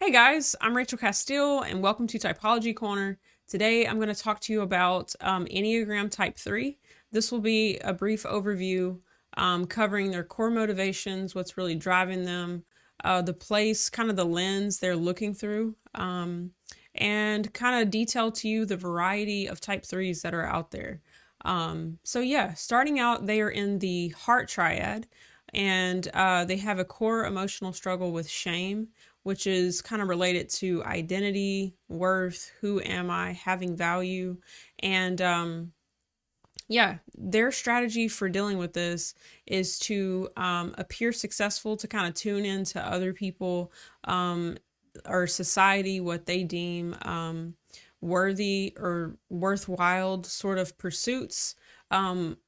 Hey guys, I'm Rachel Castile and welcome to Typology Corner. Today I'm going to talk to you about Enneagram Type 3. This will be a brief overview covering their core motivations, what's really driving them, the place, kind of the lens they're looking through, and kind of detail to you the variety of Type 3s that are out there. Starting out, they are in the heart triad and they have a core emotional struggle with shame, which is kind of related to identity, worth, who am I, having value. And their strategy for dealing with this is to appear successful, to kind of tune into other people or society, what they deem worthy or worthwhile sort of pursuits,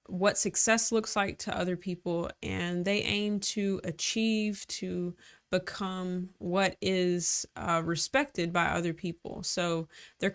what success looks like to other people, and they aim to achieve, to become what is respected by other people. So they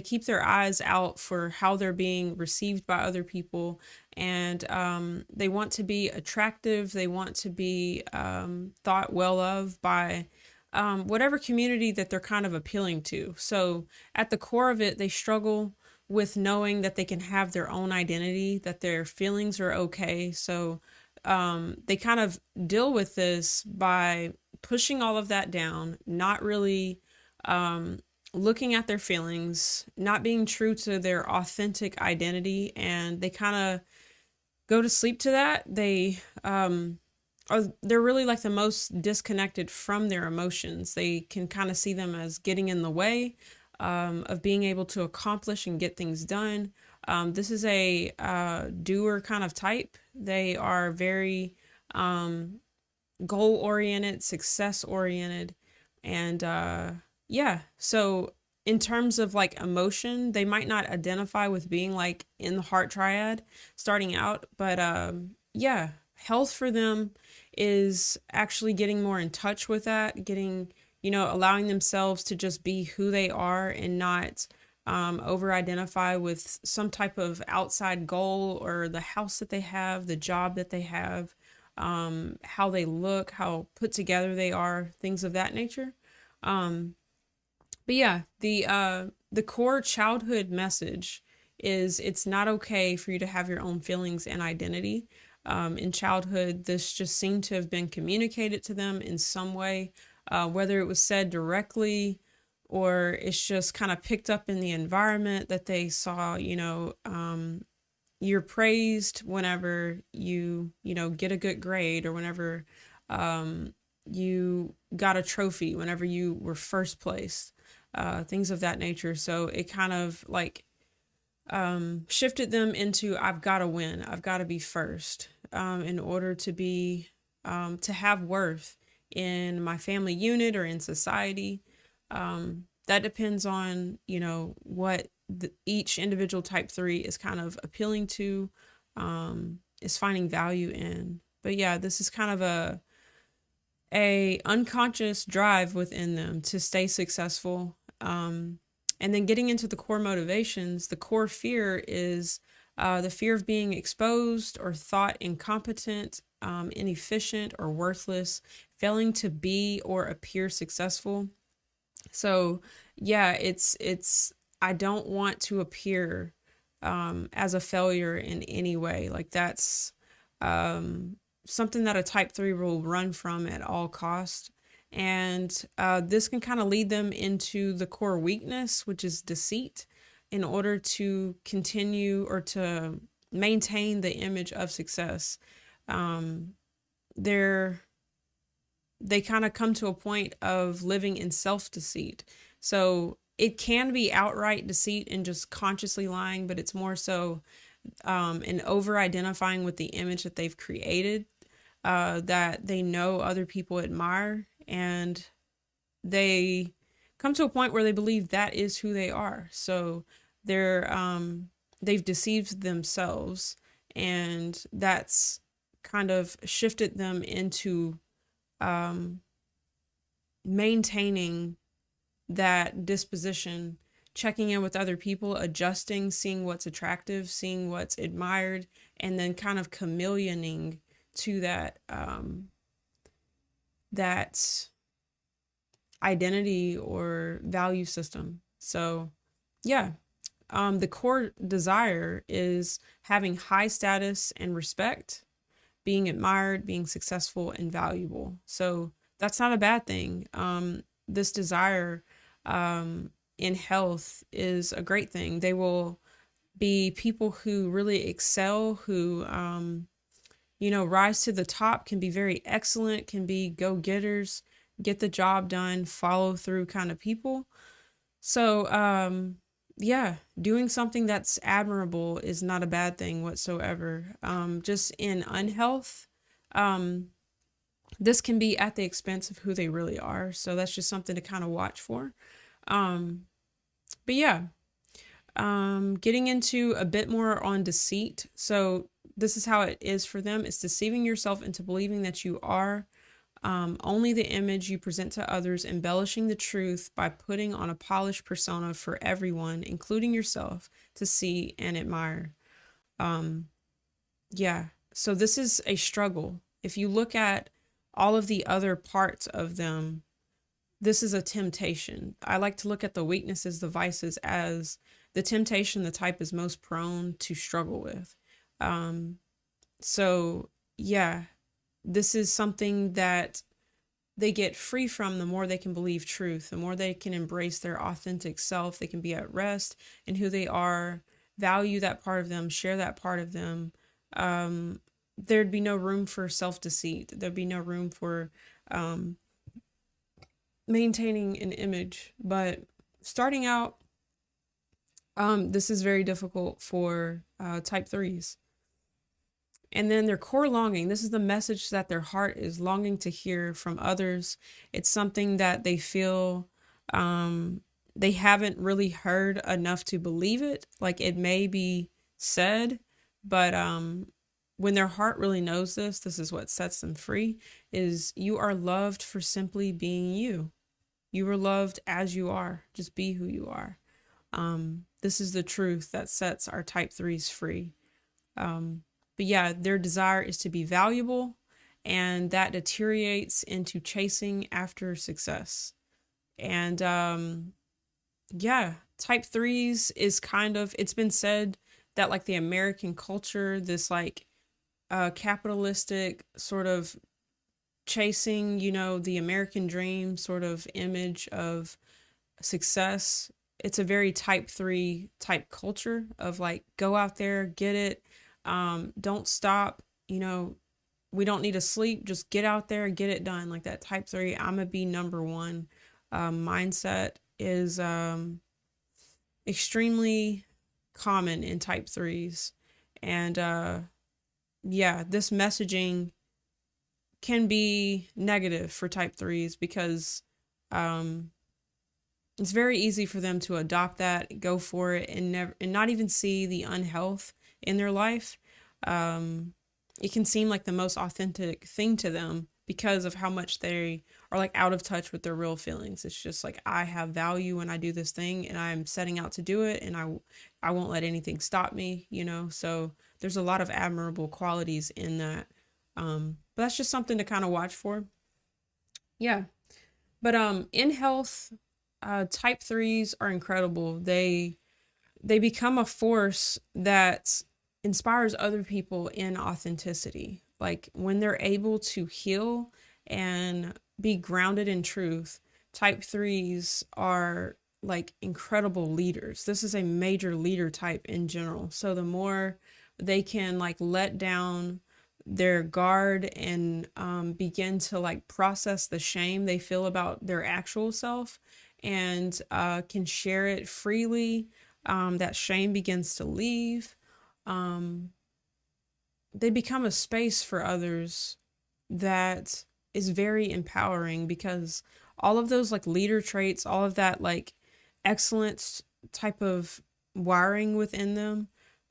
keep their eyes out for how they're being received by other people, and they want to be attractive. They want to be thought well of by whatever community that they're kind of appealing to. So at the core of it, they struggle with knowing that they can have their own identity, that their feelings are okay. So they kind of deal with this by pushing all of that down, not really looking at their feelings, not being true to their authentic identity, and they kind of go to sleep to that. They're really like the most disconnected from their emotions. They can kind of see them as getting in the way of being able to accomplish and get things done. This is a doer kind of type. They are very goal oriented, success oriented, and so in terms of like emotion, they might not identify with being like in the heart triad starting out, but health for them is actually getting more in touch with that, allowing themselves to just be who they are and not over identify with some type of outside goal or the house that they have, the job that they have, how they look, how put together they are, things of that nature. The core childhood message is it's not okay for you to have your own feelings and identity. In childhood, this just seemed to have been communicated to them in some way, whether it was said directly or it's just kind of picked up in the environment that they saw. You're praised whenever you get a good grade, or whenever you got a trophy, whenever you were first place, things of that nature. So it kind of like shifted them into I've got to win, I've got to be first in order to have worth in my family unit or in society. That depends on what each individual type 3 is kind of appealing to, is finding value in. But yeah, this is kind of a unconscious drive within them to stay successful. And then getting into the core motivations, the core fear is the fear of being exposed or thought incompetent, inefficient, or worthless, failing to be or appear successful. So yeah, it's I don't want to appear as a failure in any way. Like that's something that a type 3 will run from at all cost. And this can kind of lead them into the core weakness, which is deceit, in order to continue or to maintain the image of success. They kind of come to a point of living in self-deceit. So it can be outright deceit and just consciously lying, but it's more so an over-identifying with the image that they've created, that they know other people admire, and they come to a point where they believe that is who they are. So they've deceived themselves, and that's kind of shifted them into maintaining that disposition, checking in with other people, adjusting, seeing what's attractive, seeing what's admired, and then kind of chameleoning to that identity or value system. So, yeah, the core desire is having high status and respect, being admired, being successful, and valuable. So that's not a bad thing. This desire in health is a great thing. They will be people who really excel, who, rise to the top, can be very excellent, can be go getters, get the job done, follow through kind of people. So, yeah, doing something that's admirable is not a bad thing whatsoever. Just in unhealth, um, this can be at the expense of who they really are. So that's just something to kind of watch for. Um, but yeah, getting into a bit more on deceit. So this is how it is for them. It's deceiving yourself into believing that you are only the image you present to others, embellishing the truth by putting on a polished persona for everyone, including yourself, to see and admire. Um, yeah, so this is a struggle. If you look at all of the other parts of them, this is a temptation. I like to look at the weaknesses, the vices, as the temptation the type is most prone to struggle with. Um, so, yeah, this is something that they get free from the more they can believe truth, the more they can embrace their authentic self, they can be at rest in who they are, value that part of them, share that part of them. There'd be no room for self-deceit. There'd be no room for um, maintaining an image. But starting out, this is very difficult for type threes. And then their core longing, this is the message that their heart is longing to hear from others. It's something that they feel they haven't really heard enough to believe it. Like it may be said, but when their heart really knows this is what sets them free, is you are loved for simply being you. You are loved as you are. Just be who you are. This is the truth that sets our type threes free. But yeah, their desire is to be valuable, and that deteriorates into chasing after success. And yeah, type threes is kind of, it's been said that like the American culture, this like capitalistic sort of chasing, the American dream sort of image of success. It's a very type three type culture of like, go out there, get it. Don't stop, we don't need to sleep. Just get out there, get it done. Like that type three, I'm gonna be number one mindset is extremely common in type threes. And yeah, this messaging can be negative for type threes because it's very easy for them to adopt that, go for it, and not even see the unhealth in their life. It can seem like the most authentic thing to them because of how much they are like out of touch with their real feelings. It's just like, I have value when I do this thing and I'm setting out to do it, and I won't let anything stop me, So there's a lot of admirable qualities in that. But that's just something to kind of watch for. Yeah. But in health, type threes are incredible. They become a force that inspires other people in authenticity. Like when they're able to heal and be grounded in truth, type threes are like incredible leaders. This is a major leader type in general. So the more they can like let down their guard and begin to like process the shame they feel about their actual self and can share it freely, that shame begins to leave. They become a space for others that is very empowering because all of those like leader traits, all of that like excellence type of wiring within them,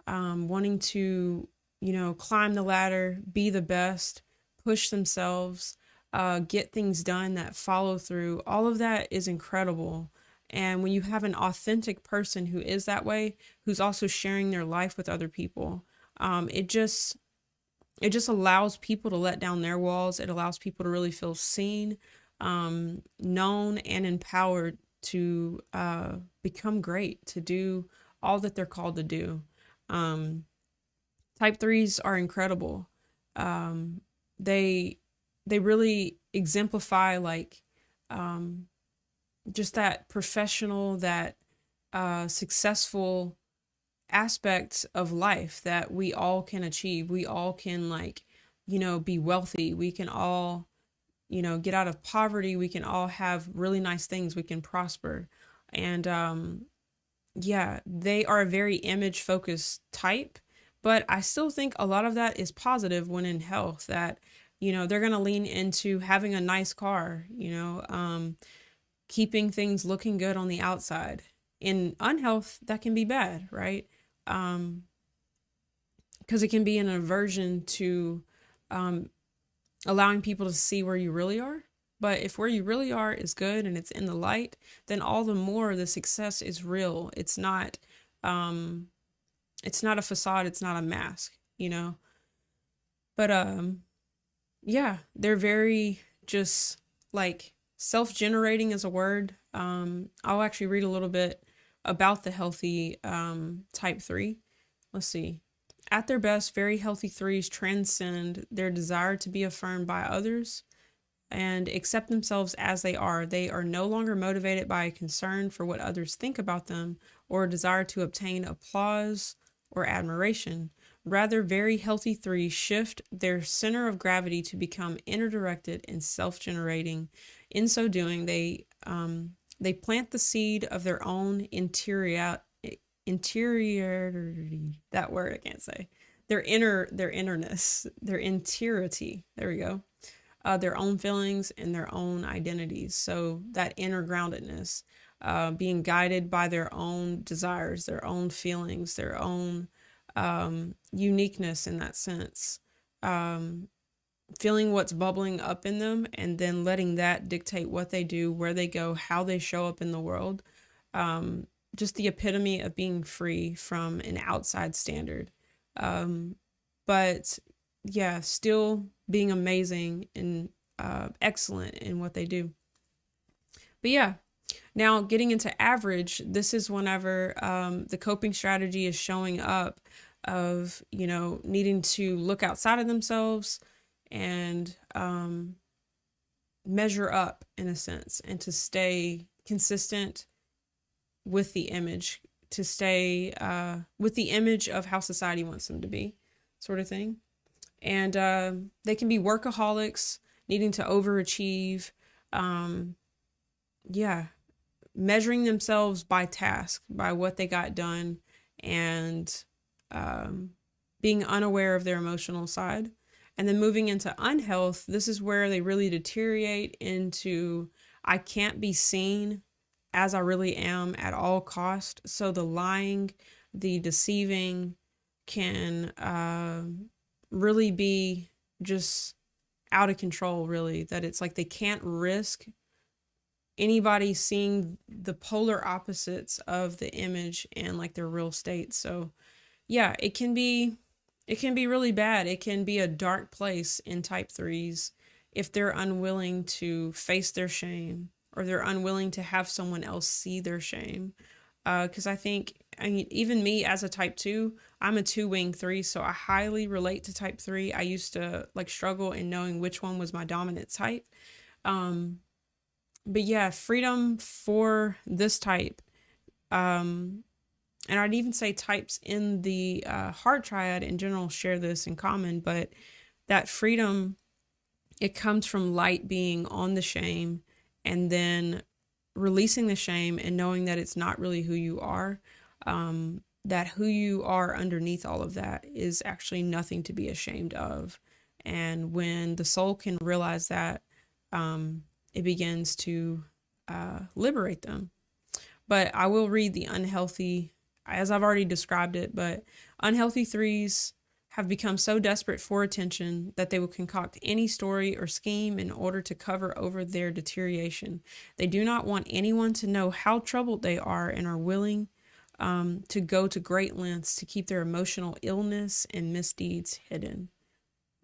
wanting to, climb the ladder, be the best, push themselves, get things done, that follow through, all of that is incredible. And when you have an authentic person who is that way, who's also sharing their life with other people, it just allows people to let down their walls. It allows people to really feel seen. known and empowered to become great, to do all that they're called to do. Um, Type threes are incredible. Um, they they really exemplify like um, just that professional, that successful aspects of life that we all can achieve. We all can like, be wealthy. We can all, get out of poverty. We can all have really nice things. We can prosper. And yeah, they are a very image focused type, but I still think a lot of that is positive when in health, that, they're going to lean into having a nice car, keeping things looking good on the outside. In unhealth, that can be bad, right? Um, because it can be an aversion to um, allowing people to see where you really are. But if where you really are is good and it's in the light, then all the more the success is real. Um, it's not a facade. It's not a mask, But yeah, they're very just like self-generating is a word. I'll actually read a little bit about the healthy type three. Let's see. At their best, very healthy threes transcend their desire to be affirmed by others and accept themselves as they are. They are no longer motivated by a concern for what others think about them or a desire to obtain applause or admiration. Rather, very healthy threes shift their center of gravity to become inner directed and self-generating. In so doing, they plant the seed of their own interiority. That word I can't say. Their innerness, their interiority. There we go. Their own feelings and their own identities. So that inner groundedness, being guided by their own desires, their own feelings, their own uniqueness in that sense. Feeling what's bubbling up in them and then letting that dictate what they do, where they go, how they show up in the world. Just the epitome of being free from an outside standard. But yeah, still being amazing and excellent in what they do. But yeah, now getting into average, this is whenever the coping strategy is showing up of, needing to look outside of themselves and measure up in a sense and to stay consistent with the image, to stay with the image of how society wants them to be, sort of thing. And they can be workaholics, needing to overachieve. Yeah, measuring themselves by task, by what they got done, and being unaware of their emotional side. And then moving into unhealth, this is where they really deteriorate into I can't be seen as I really am at all cost. So the lying, the deceiving can really be just out of control, really, that it's like they can't risk anybody seeing the polar opposites of the image and like their real state. So yeah, it can be really bad. It can be a dark place in type threes if they're unwilling to face their shame or they're unwilling to have someone else see their shame. Because I mean, even me as a type 2, I'm a 2-wing 3, so I highly relate to type 3. I used to like struggle in knowing which one was my dominant type. But yeah, freedom for this type. And I'd even say types in the heart triad in general share this in common, but that freedom, it comes from light being on the shame and then releasing the shame and knowing that it's not really who you are, that who you are underneath all of that is actually nothing to be ashamed of. And when the soul can realize that, it begins to liberate them. But I will read the unhealthy, as I've already described it, but unhealthy threes have become so desperate for attention that they will concoct any story or scheme in order to cover over their deterioration. They do not want anyone to know how troubled they are and are willing to go to great lengths to keep their emotional illness and misdeeds hidden.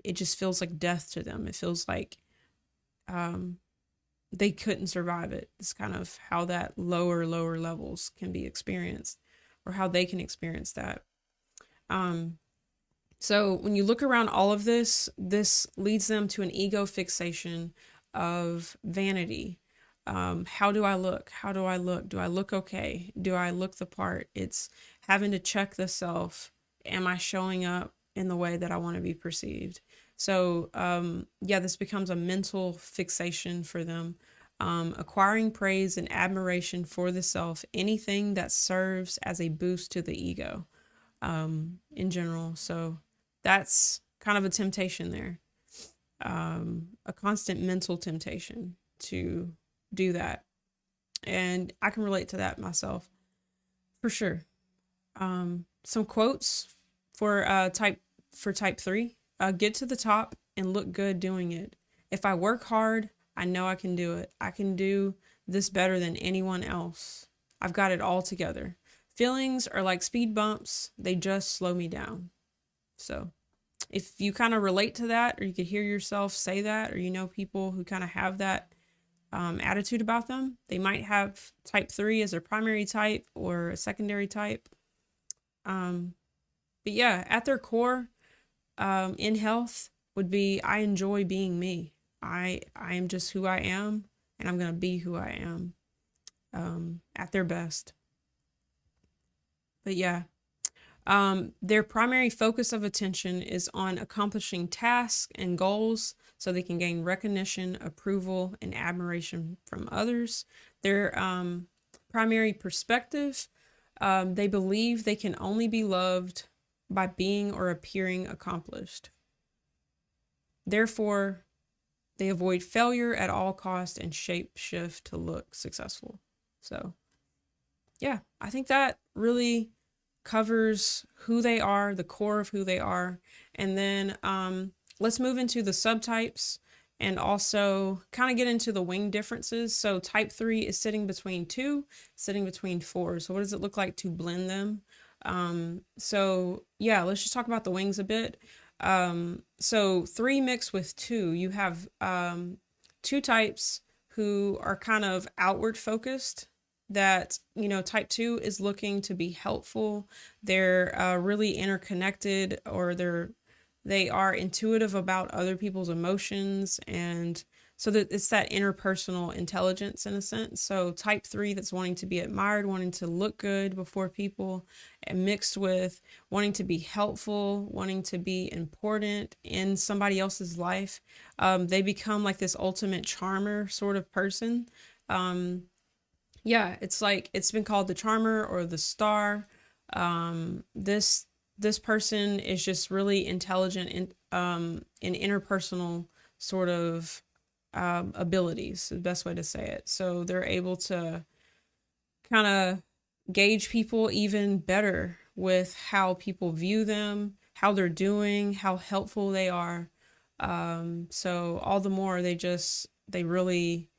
It just feels like death to them. It feels like they couldn't survive it. It's kind of how that lower levels can be experienced, or how they can experience that. Um, so when you look around all of this, this leads them to an ego fixation of vanity. How do I look? How do I look? Do I look okay? Do I look the part? It's having to check the self. Am I showing up in the way that I want to be perceived? So, yeah, this becomes a mental fixation for them. Acquiring praise and admiration for the self, anything that serves as a boost to the ego, in general. So that's kind of a temptation there, a constant mental temptation to do that. And I can relate to that myself for sure. Some quotes for type 3. Get to the top and look good doing it. If I work hard, I know I can do it. I can do this better than anyone else. I've got it all together. Feelings are like speed bumps, they just slow me down. So if you kind of relate to that, or you could hear yourself say that, or you know people who kind of have that attitude about them, they might have type 3 as their primary type or a secondary type. But yeah, at their core, in health, would be I enjoy being me. I am just who I am, and I'm going to be who I am at their best. But yeah, their primary focus of attention is on accomplishing tasks and goals so they can gain recognition, approval, and admiration from others. Their primary perspective, they believe they can only be loved by being or appearing accomplished. Therefore, they avoid failure at all costs and shape shift to look successful. So, yeah, I think that really covers who they are, the core of who they are. And then let's move into the subtypes and also kind of get into the wing differences. So type 3 is sitting between 2, sitting between 4. So what does it look like to blend them? So yeah, let's just talk about the wings a bit. So 3 mixed with 2, you have 2 types who are kind of outward focused, that, you know, type 2 is looking to be helpful. They're really interconnected, or they are intuitive about other people's emotions, and so that it's that interpersonal intelligence in a sense. So type 3 that's wanting to be admired, wanting to look good before people, and mixed with wanting to be helpful, wanting to be important in somebody else's life. They become like this ultimate charmer sort of person. Yeah, it's like it's been called the charmer or the star. This person is just really intelligent in interpersonal sort of abilities, the best way to say it. So they're able to kind of gauge people even better with how people view them, how they're doing, how helpful they are. So all the more they really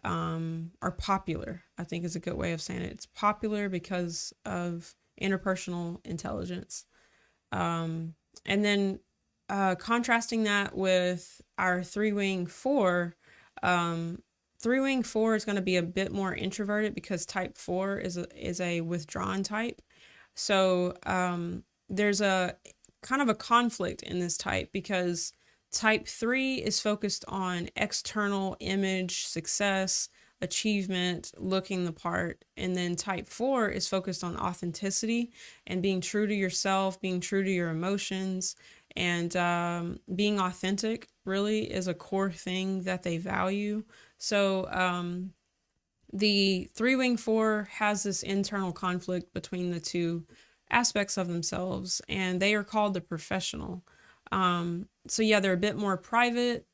are popular, I think is a good way of saying it. It's popular because of interpersonal intelligence. And then contrasting that with our 3-wing 4, 3-wing 4 is going to be a bit more introverted because type 4 is a withdrawn type. So there's a kind of a conflict in this type, because type 3 is focused on external image, success, achievement, looking the part. And then type 4 is focused on authenticity and being true to yourself, being true to your emotions, and being authentic really is a core thing that they value. So the 3-wing 4 has this internal conflict between the two aspects of themselves, and they are called the professional. So yeah, they're a bit more private,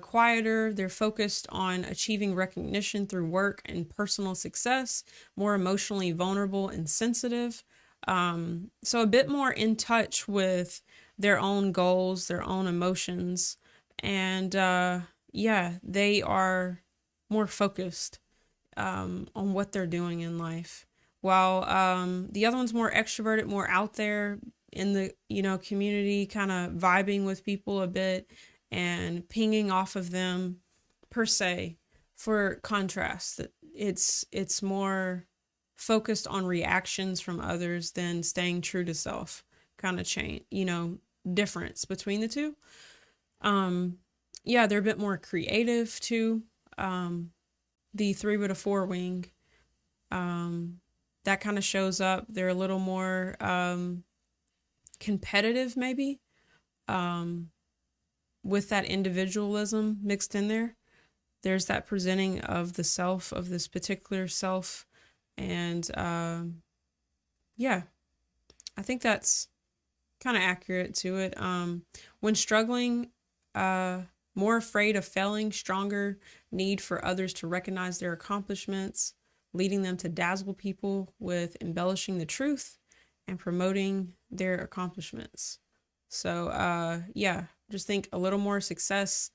quieter. They're focused on achieving recognition through work and personal success, more emotionally vulnerable and sensitive. So a bit more in touch with their own goals, their own emotions. And yeah, they are more focused on what they're doing in life. While the other one's more extroverted, more out there in the, community, kind of vibing with people a bit and pinging off of them per se. for contrast. That it's more focused on reactions from others than staying true to self. Kind of change, difference between the two. Yeah, they're a bit more creative too. The 3 with a 4 wing, that kind of shows up. They're a little more competitive, maybe, with that individualism mixed in there. There's that presenting of the self, of this particular self. And yeah, I think that's kind of accurate to it. When struggling, more afraid of failing, stronger need for others to recognize their accomplishments, leading them to dazzle people with embellishing the truth and promoting their accomplishments. So, yeah, just think a little more success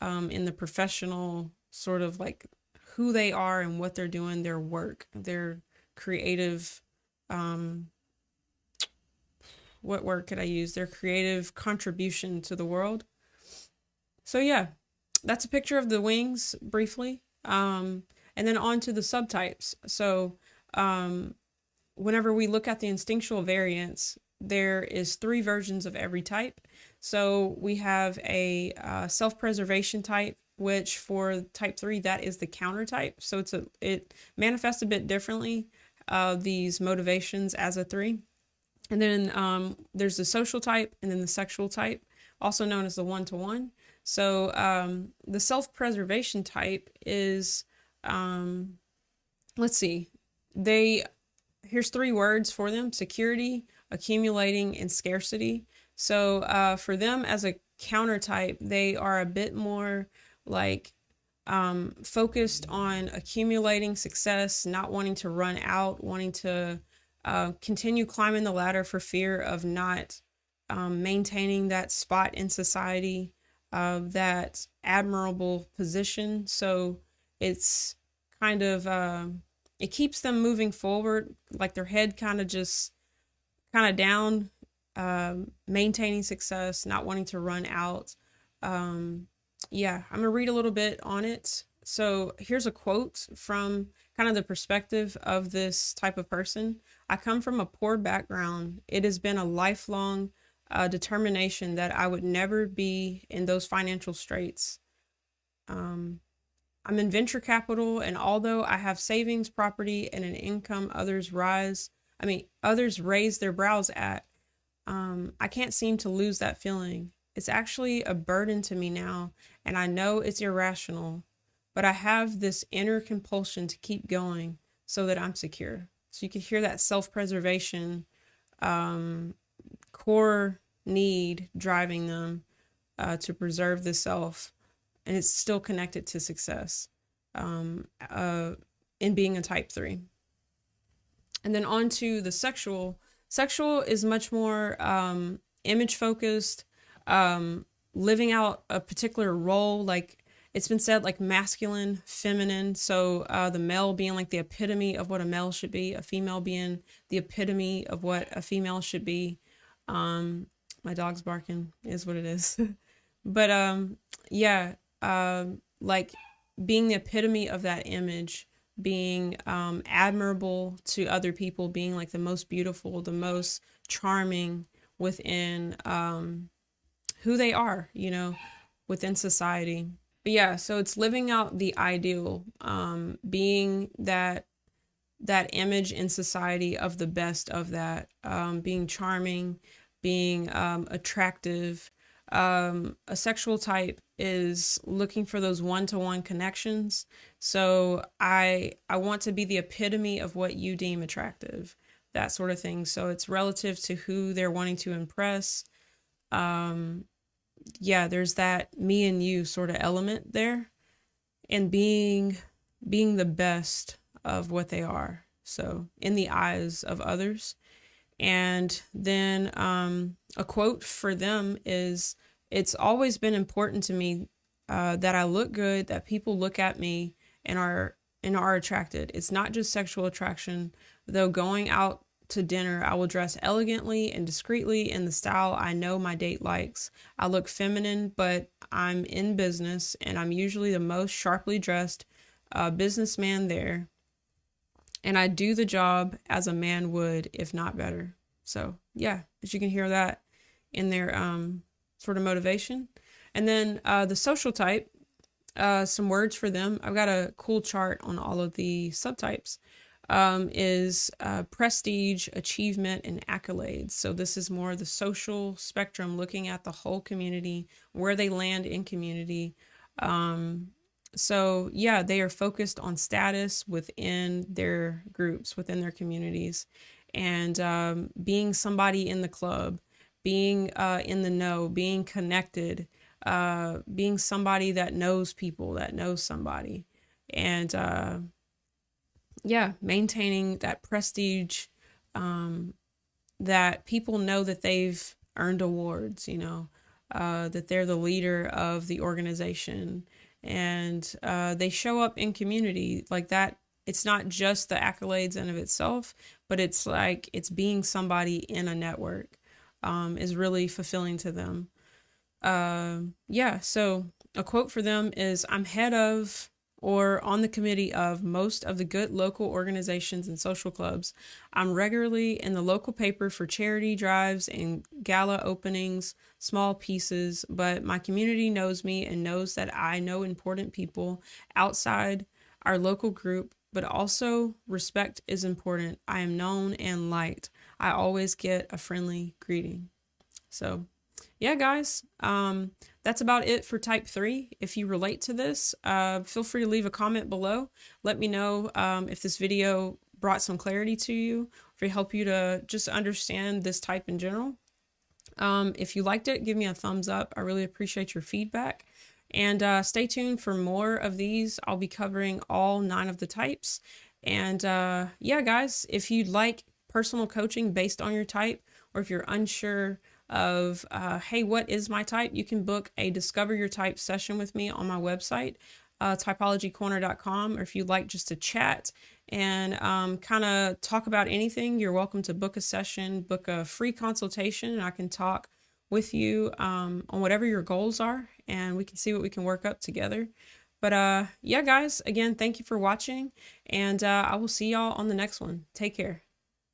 in the professional sort of like who they are and what they're doing, their work, their creative, what word could I use? Their creative contribution to the world. So yeah, that's a picture of the wings briefly. And then on to the subtypes. So whenever we look at the instinctual variants, there is 3 versions of every type. So we have a self-preservation type, which for type 3, that is the counter type. So it manifests a bit differently, these motivations as a 3. And then there's the social type and then the sexual type, also known as the 1-to-1. So the self-preservation type is, let's see, here's 3 words for them: security, accumulating, and scarcity. So for them as a counter type, they are a bit more like focused on accumulating success, not wanting to run out, wanting to continue climbing the ladder for fear of not maintaining that spot in society, that admirable position. So it's kind of, it keeps them moving forward, like their head kind of down, maintaining success, not wanting to run out. Yeah, I'm going to read a little bit on it. So here's a quote from kind of the perspective of this type of person. I come from a poor background. It has been a lifelong determination that I would never be in those financial straits. I'm in venture capital, and although I have savings, property, and an income others raise their brows at, I can't seem to lose that feeling. It's actually a burden to me now, and I know it's irrational, but I have this inner compulsion to keep going so that I'm secure. So you can hear that self-preservation core need driving them to preserve the self, and it's still connected to success in being a type 3. And then on to the sexual. Sexual is much more image focused, living out a particular role, like it's been said, like masculine, feminine. So the male being like the epitome of what a male should be, a female being the epitome of what a female should be. My dog's barking is what it is. But yeah, like being the epitome of that image, being admirable to other people, being like the most beautiful, the most charming within who they are, within society. But yeah, so it's living out the ideal, being that image in society of the best of that, being charming, being attractive. A sexual type is looking for those 1-to-1 connections. So I want to be the epitome of what you deem attractive, that sort of thing. So it's relative to who they're wanting to impress. Yeah, there's that me and you sort of element there, and being the best of what they are. So in the eyes of others. And then a quote for them is, it's always been important to me that I look good, that people look at me and are attracted. It's not just sexual attraction, though going out to dinner, I will dress elegantly and discreetly in the style I know my date likes. I look feminine, but I'm in business, and I'm usually the most sharply dressed businessman there, and I do the job as a man would, if not better. So yeah, as you can hear that in their sort of motivation. And then the social type, some words for them. I've got a cool chart on all of the subtypes. Is prestige, achievement, and accolades. So this is more the social spectrum, looking at the whole community, where they land in community. So yeah, they are focused on status within their groups, within their communities, and being somebody in the club, being in the know, being connected, being somebody that knows people, that knows somebody, and yeah, maintaining that prestige, that people know that they've earned awards, that they're the leader of the organization, and they show up in community like that. It's not just the accolades in of itself, but it's like it's being somebody in a network is really fulfilling to them. Yeah, so a quote for them is, I'm head of or on the committee of most of the good local organizations and social clubs. I'm regularly in the local paper for charity drives and gala openings, small pieces, but my community knows me and knows that I know important people outside our local group, but also respect is important. I am known and liked. I always get a friendly greeting. So yeah, guys, that's about it for type 3. If you relate to this, feel free to leave a comment below. Let me know if this video brought some clarity to you, if it helped you to just understand this type in general. If you liked it, give me a thumbs up. I really appreciate your feedback. And stay tuned for more of these. I'll be covering all 9 of the types. And yeah, guys, if you'd like personal coaching based on your type, or if you're unsure of, hey, what is my type? You can book a Discover Your Type session with me on my website, typologycorner.com. Or if you'd like just to chat and kind of talk about anything, you're welcome to book a session, book a free consultation, and I can talk with you on whatever your goals are, and we can see what we can work up together. But yeah, guys, again, thank you for watching, and I will see y'all on the next one. Take care.